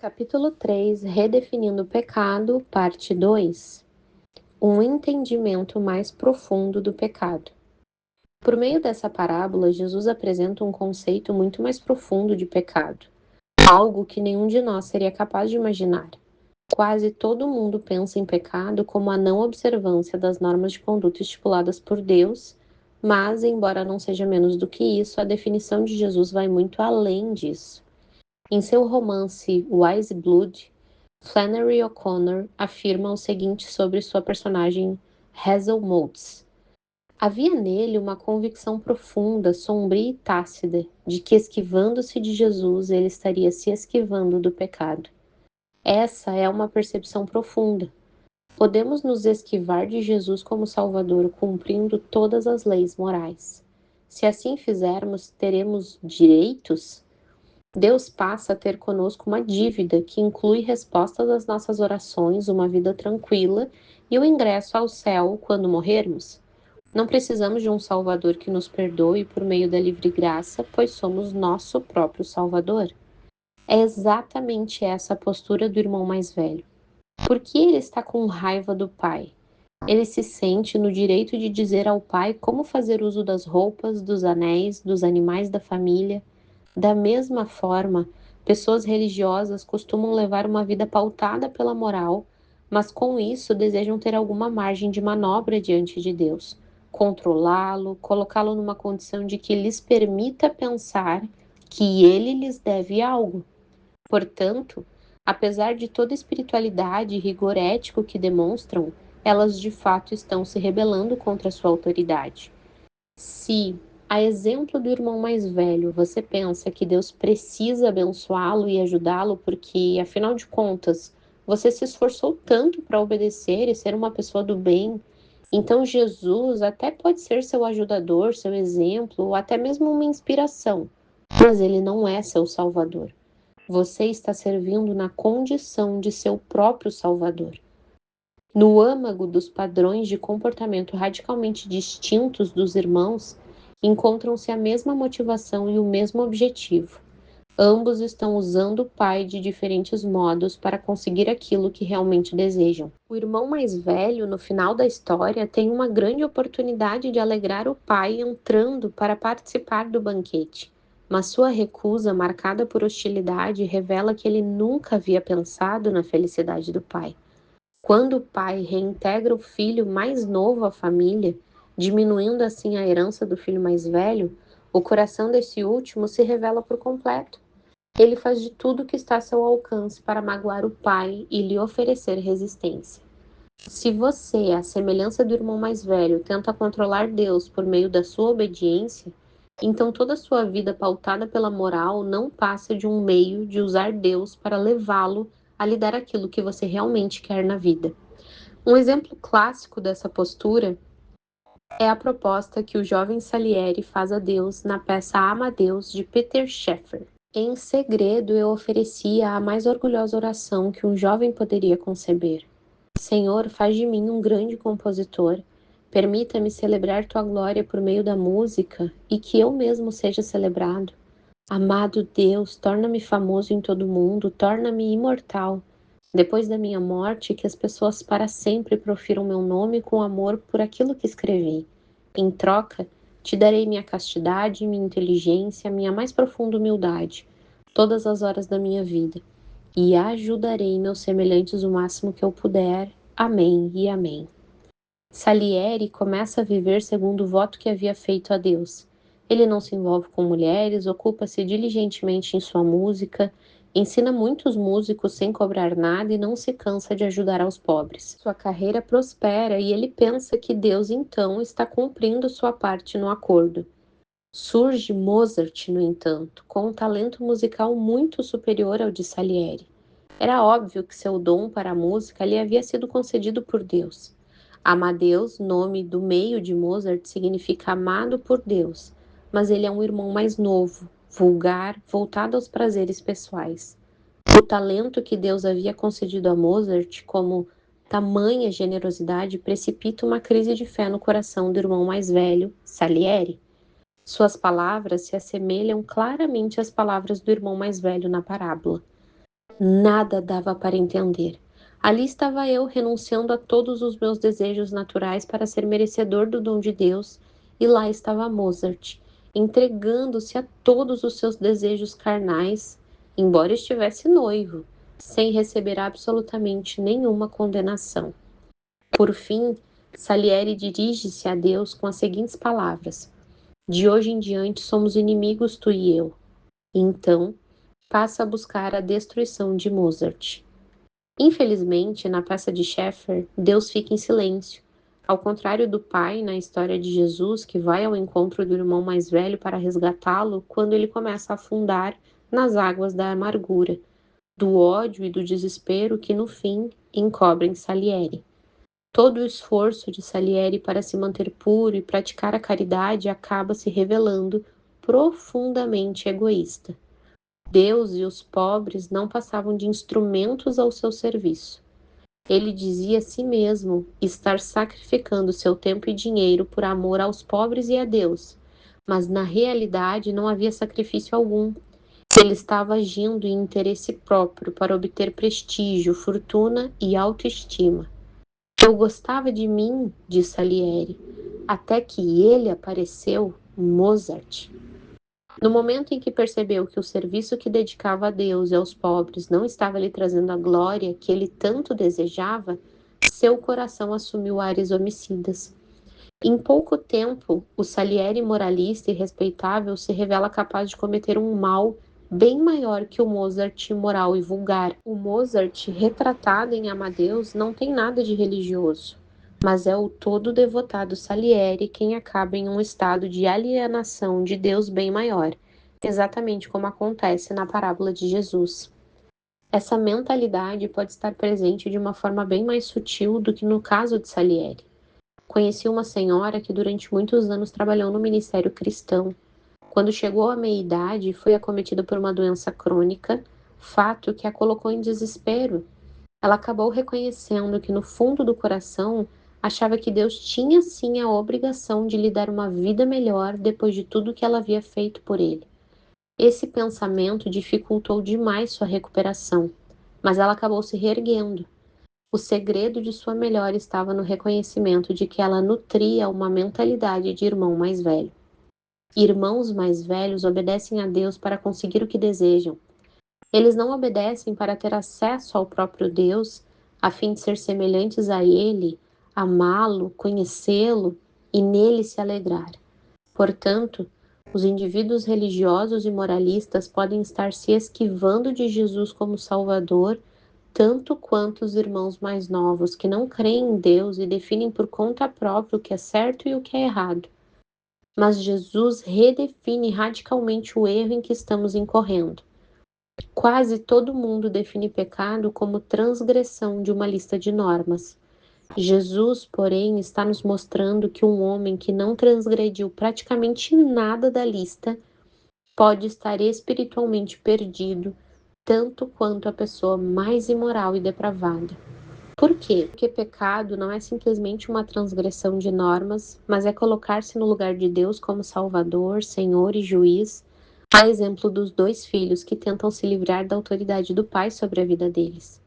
Capítulo 3, Redefinindo o Pecado, parte 2. Um entendimento mais profundo do pecado. Por meio dessa parábola, Jesus apresenta um conceito muito mais profundo de pecado, algo que nenhum de nós seria capaz de imaginar. Quase todo mundo pensa em pecado como a não observância das normas de conduta estipuladas por Deus, mas, embora não seja menos do que isso, a definição de Jesus vai muito além disso. Em seu romance Wise Blood, Flannery O'Connor afirma o seguinte sobre sua personagem Hazel Motes. Havia nele uma convicção profunda, sombria e tácita de que, esquivando-se de Jesus, ele estaria se esquivando do pecado. Essa é uma percepção profunda. Podemos nos esquivar de Jesus como Salvador, cumprindo todas as leis morais. Se assim fizermos, teremos direitos? Deus passa a ter conosco uma dívida que inclui respostas às nossas orações, uma vida tranquila e o ingresso ao céu quando morrermos. Não precisamos de um Salvador que nos perdoe por meio da livre graça, pois somos nosso próprio Salvador. É exatamente essa a postura do irmão mais velho. Por que ele está com raiva do pai? Ele se sente no direito de dizer ao pai como fazer uso das roupas, dos anéis, dos animais da família. Da mesma forma, pessoas religiosas costumam levar uma vida pautada pela moral, mas com isso desejam ter alguma margem de manobra diante de Deus, controlá-lo, colocá-lo numa condição de que lhes permita pensar que ele lhes deve algo. Portanto, apesar de toda espiritualidade e rigor ético que demonstram, elas de fato estão se rebelando contra sua autoridade. Se, a exemplo do irmão mais velho, você pensa que Deus precisa abençoá-lo e ajudá-lo porque, afinal de contas, você se esforçou tanto para obedecer e ser uma pessoa do bem, então Jesus até pode ser seu ajudador, seu exemplo, ou até mesmo uma inspiração, mas ele não é seu Salvador. Você está servindo na condição de seu próprio Salvador. No âmago dos padrões de comportamento radicalmente distintos dos irmãos, encontram-se a mesma motivação e o mesmo objetivo. Ambos estão usando o pai de diferentes modos para conseguir aquilo que realmente desejam. O irmão mais velho, no final da história, tem uma grande oportunidade de alegrar o pai entrando para participar do banquete, mas sua recusa, marcada por hostilidade, revela que ele nunca havia pensado na felicidade do pai. Quando o pai reintegra o filho mais novo à família, diminuindo assim a herança do filho mais velho, o coração desse último se revela por completo. Ele faz de tudo que está a seu alcance para magoar o pai e lhe oferecer resistência. Se você, à semelhança do irmão mais velho, tenta controlar Deus por meio da sua obediência, então toda a sua vida pautada pela moral não passa de um meio de usar Deus para levá-lo a lhe dar aquilo que você realmente quer na vida. Um exemplo clássico dessa postura é a proposta que o jovem Salieri faz a Deus na peça Amadeus de Peter Shaffer. Em segredo, eu oferecia a mais orgulhosa oração que um jovem poderia conceber. Senhor, faz de mim um grande compositor. Permita-me celebrar tua glória por meio da música e que eu mesmo seja celebrado. Amado Deus, torna-me famoso em todo o mundo, torna-me imortal. Depois da minha morte, que as pessoas para sempre profiram meu nome com amor por aquilo que escrevi. Em troca, te darei minha castidade, minha inteligência, minha mais profunda humildade, todas as horas da minha vida, e ajudarei meus semelhantes o máximo que eu puder. Amém e amém. Salieri começa a viver segundo o voto que havia feito a Deus. Ele não se envolve com mulheres, ocupa-se diligentemente em sua música, ensina muitos músicos sem cobrar nada e não se cansa de ajudar aos pobres. Sua carreira prospera e ele pensa que Deus então está cumprindo sua parte no acordo. Surge Mozart, no entanto, com um talento musical muito superior ao de Salieri. Era óbvio que seu dom para a música lhe havia sido concedido por Deus. Amadeus, nome do meio de Mozart, significa amado por Deus, mas ele é um irmão mais novo, vulgar, voltado aos prazeres pessoais. O talento que Deus havia concedido a Mozart, como tamanha generosidade, precipita uma crise de fé no coração do irmão mais velho, Salieri. Suas palavras se assemelham claramente às palavras do irmão mais velho na parábola. Nada dava para entender. Ali estava eu renunciando a todos os meus desejos naturais para ser merecedor do dom de Deus, e lá estava Mozart, entregando-se a todos os seus desejos carnais, embora estivesse noivo, sem receber absolutamente nenhuma condenação. Por fim, Salieri dirige-se a Deus com as seguintes palavras: de hoje em diante somos inimigos tu e eu. E então, passa a buscar a destruição de Mozart. Infelizmente, na peça de Scheffer, Deus fica em silêncio. Ao contrário do pai na história de Jesus, que vai ao encontro do irmão mais velho para resgatá-lo quando ele começa a afundar nas águas da amargura, do ódio e do desespero que, no fim, encobrem Salieri. Todo o esforço de Salieri para se manter puro e praticar a caridade acaba se revelando profundamente egoísta. Deus e os pobres não passavam de instrumentos ao seu serviço. Ele dizia a si mesmo estar sacrificando seu tempo e dinheiro por amor aos pobres e a Deus, mas na realidade não havia sacrifício algum. Ele estava agindo em interesse próprio para obter prestígio, fortuna e autoestima. Eu gostava de mim, disse Salieri, até que ele apareceu, Mozart. No momento em que percebeu que o serviço que dedicava a Deus e aos pobres não estava lhe trazendo a glória que ele tanto desejava, seu coração assumiu ares homicidas. Em pouco tempo, o Salieri moralista e respeitável se revela capaz de cometer um mal bem maior que o Mozart imoral e vulgar. O Mozart, retratado em Amadeus, não tem nada de religioso, mas é o todo devotado Salieri quem acaba em um estado de alienação de Deus bem maior, exatamente como acontece na parábola de Jesus. Essa mentalidade pode estar presente de uma forma bem mais sutil do que no caso de Salieri. Conheci uma senhora que durante muitos anos trabalhou no ministério cristão. Quando chegou à meia-idade, foi acometida por uma doença crônica, fato que a colocou em desespero. Ela acabou reconhecendo que no fundo do coração achava que Deus tinha sim a obrigação de lhe dar uma vida melhor depois de tudo que ela havia feito por ele. Esse pensamento dificultou demais sua recuperação, mas ela acabou se reerguendo. O segredo de sua melhora estava no reconhecimento de que ela nutria uma mentalidade de irmão mais velho. Irmãos mais velhos obedecem a Deus para conseguir o que desejam. Eles não obedecem para ter acesso ao próprio Deus, a fim de ser semelhantes a Ele, amá-lo, conhecê-lo e nele se alegrar. Portanto, os indivíduos religiosos e moralistas podem estar se esquivando de Jesus como Salvador, tanto quanto os irmãos mais novos que não creem em Deus e definem por conta própria o que é certo e o que é errado. Mas Jesus redefine radicalmente o erro em que estamos incorrendo. Quase todo mundo define pecado como transgressão de uma lista de normas. Jesus, porém, está nos mostrando que um homem que não transgrediu praticamente nada da lista pode estar espiritualmente perdido, tanto quanto a pessoa mais imoral e depravada. Por quê? Porque pecado não é simplesmente uma transgressão de normas, mas é colocar-se no lugar de Deus como Salvador, Senhor e Juiz, a exemplo dos dois filhos que tentam se livrar da autoridade do pai sobre a vida deles.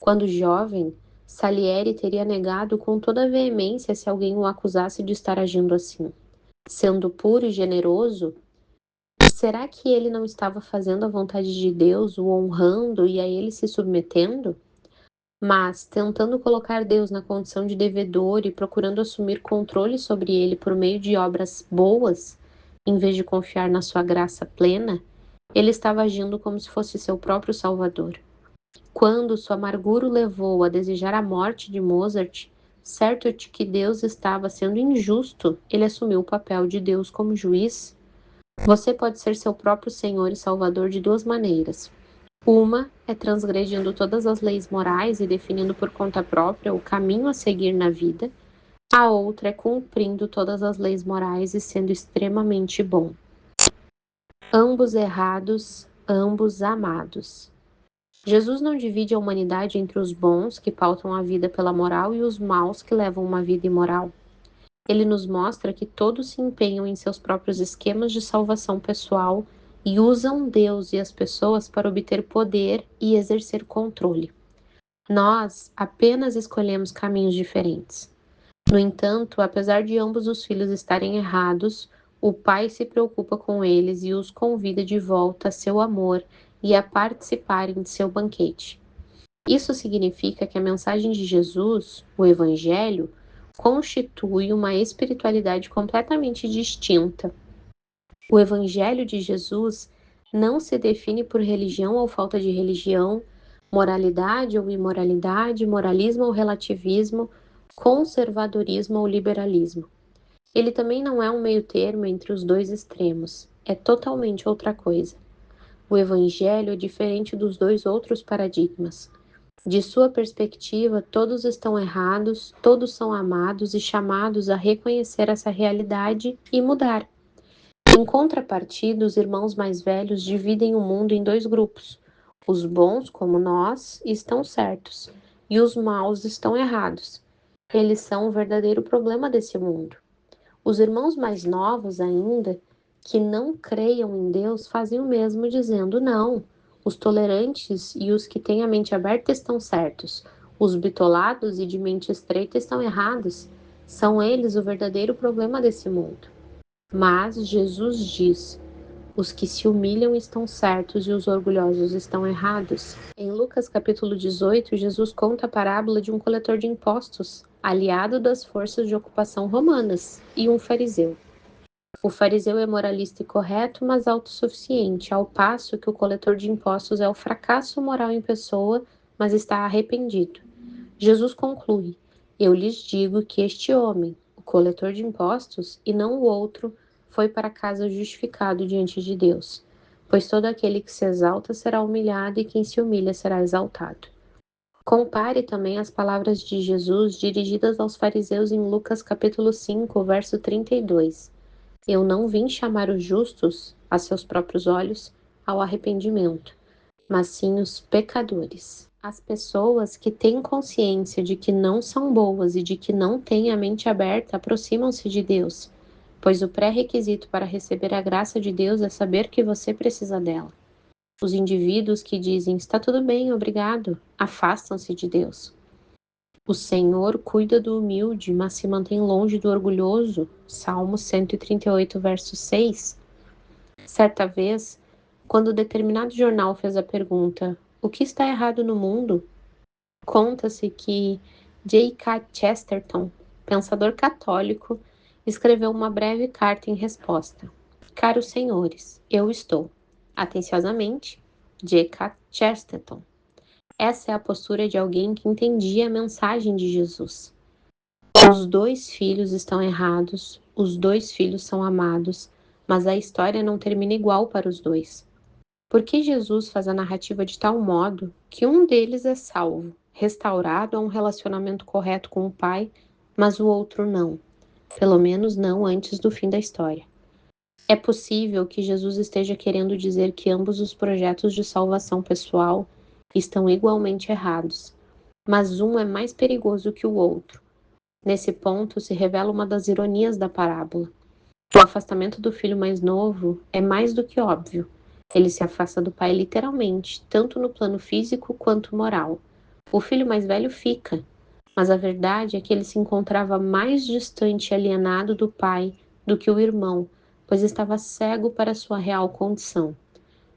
Quando jovem, Salieri teria negado com toda a veemência se alguém o acusasse de estar agindo assim. Sendo puro e generoso, será que ele não estava fazendo a vontade de Deus, o honrando e a ele se submetendo? Mas, tentando colocar Deus na condição de devedor e procurando assumir controle sobre ele por meio de obras boas, em vez de confiar na sua graça plena, ele estava agindo como se fosse seu próprio Salvador. Quando sua amargura o levou a desejar a morte de Mozart, certo de que Deus estava sendo injusto, ele assumiu o papel de Deus como juiz. Você pode ser seu próprio Senhor e Salvador de duas maneiras. Uma é transgredindo todas as leis morais e definindo por conta própria o caminho a seguir na vida. A outra é cumprindo todas as leis morais e sendo extremamente bom. Ambos errados, ambos amados. Jesus não divide a humanidade entre os bons, que pautam a vida pela moral, e os maus, que levam uma vida imoral. Ele nos mostra que todos se empenham em seus próprios esquemas de salvação pessoal e usam Deus e as pessoas para obter poder e exercer controle. Nós apenas escolhemos caminhos diferentes. No entanto, apesar de ambos os filhos estarem errados, o pai se preocupa com eles e os convida de volta a seu amor e a participarem de seu banquete. Isso significa que a mensagem de Jesus, o Evangelho, constitui uma espiritualidade completamente distinta. O Evangelho de Jesus não se define por religião ou falta de religião, moralidade ou imoralidade, moralismo ou relativismo, conservadorismo ou liberalismo. Ele também não é um meio-termo entre os dois extremos, é totalmente outra coisa. O Evangelho é diferente dos dois outros paradigmas. De sua perspectiva, todos estão errados, todos são amados e chamados a reconhecer essa realidade e mudar. Em contrapartida, os irmãos mais velhos dividem o mundo em dois grupos. Os bons, como nós, estão certos, e os maus estão errados. Eles são o verdadeiro problema desse mundo. Os irmãos mais novos ainda, que não creiam em Deus, fazem o mesmo, dizendo: não, os tolerantes e os que têm a mente aberta estão certos. Os bitolados e de mente estreita estão errados. São eles o verdadeiro problema desse mundo. Mas Jesus diz: os que se humilham estão certos e os orgulhosos estão errados. Em Lucas capítulo 18, Jesus conta a parábola de um coletor de impostos, aliado das forças de ocupação romanas, e um fariseu. O fariseu é moralista e correto, mas autossuficiente, ao passo que o coletor de impostos é o fracasso moral em pessoa, mas está arrependido. Jesus conclui: eu lhes digo que este homem, o coletor de impostos, e não o outro, foi para casa justificado diante de Deus. Pois todo aquele que se exalta será humilhado e quem se humilha será exaltado. Compare também as palavras de Jesus dirigidas aos fariseus em Lucas capítulo 5, verso 32. Eu não vim chamar os justos, a seus próprios olhos, ao arrependimento, mas sim os pecadores. As pessoas que têm consciência de que não são boas e de que não têm a mente aberta aproximam-se de Deus, pois o pré-requisito para receber a graça de Deus é saber que você precisa dela. Os indivíduos que dizem está tudo bem, obrigado, afastam-se de Deus. O Senhor cuida do humilde, mas se mantém longe do orgulhoso. Salmo 138, verso 6. Certa vez, quando determinado jornal fez a pergunta: o que está errado no mundo? Conta-se que J.K. Chesterton, pensador católico, escreveu uma breve carta em resposta. Caros senhores, eu estou. Atenciosamente, J.K. Chesterton. Essa é a postura de alguém que entendia a mensagem de Jesus. Os dois filhos estão errados, os dois filhos são amados, mas a história não termina igual para os dois. Por que Jesus faz a narrativa de tal modo que um deles é salvo, restaurado a um relacionamento correto com o Pai, mas o outro não? Pelo menos não antes do fim da história. É possível que Jesus esteja querendo dizer que ambos os projetos de salvação pessoal estão igualmente errados, mas um é mais perigoso que o outro. Nesse ponto se revela uma das ironias da parábola. O afastamento do filho mais novo é mais do que óbvio. Ele se afasta do pai literalmente, tanto no plano físico quanto moral. O filho mais velho fica, mas a verdade é que ele se encontrava mais distante e alienado do pai do que o irmão, pois estava cego para sua real condição.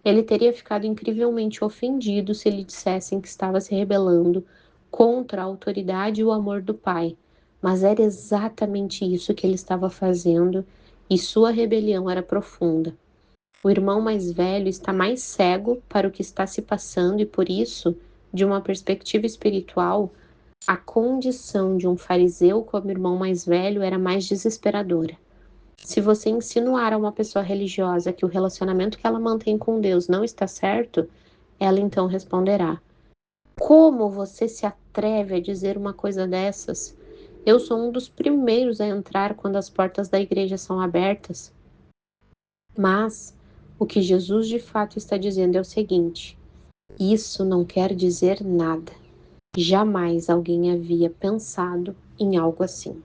Ele teria ficado incrivelmente ofendido se lhe dissessem que estava se rebelando contra a autoridade e o amor do pai, mas era exatamente isso que ele estava fazendo e sua rebelião era profunda. O irmão mais velho está mais cego para o que está se passando e por isso, de uma perspectiva espiritual, a condição de um fariseu como irmão mais velho era mais desesperadora. Se você insinuar a uma pessoa religiosa que o relacionamento que ela mantém com Deus não está certo, ela então responderá: como você se atreve a dizer uma coisa dessas? Eu sou um dos primeiros a entrar quando as portas da igreja são abertas. Mas o que Jesus de fato está dizendo é o seguinte: isso não quer dizer nada. Jamais alguém havia pensado em algo assim.